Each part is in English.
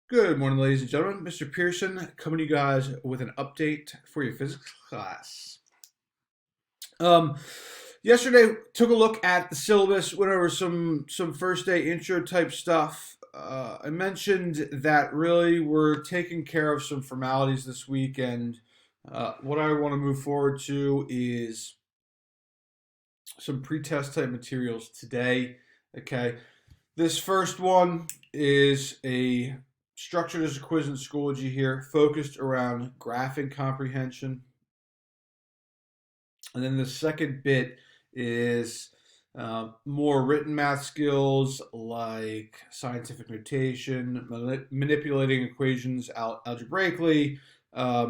Good morning, ladies and gentlemen. Mr. Pearson coming to you guys with an update for your physics class. Um, Yesterday took a look at the syllabus, went over some first day intro type stuff. I mentioned that really we're taking care of some formalities this week, and what I want to move forward to is some pre-test type materials today. Okay, this first one is a structured as a quiz in Schoology here, focused around graphing comprehension. And then the second bit is more written math skills like scientific notation, manipulating equations algebraically, a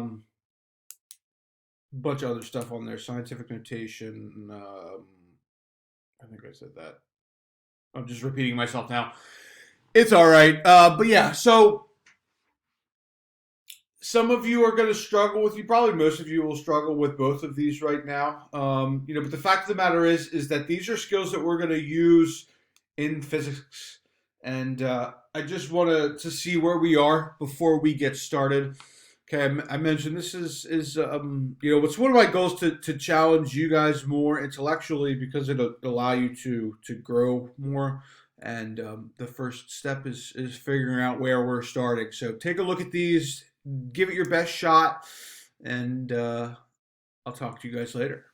bunch of other stuff on there. Scientific notation. I think I said that. I'm just repeating myself now. It's all right. But yeah, so some of you are going to struggle with, you probably most of you will struggle with both of these right now. But the fact of the matter is that these are skills that we're going to use in physics, and I just want to see where we are before we get started. Okay, I mentioned this is it's one of my goals to challenge you guys more intellectually because it'll allow you to grow more. And the first step is figuring out where we're starting. So take a look at these, give it your best shot, and I'll talk to you guys later.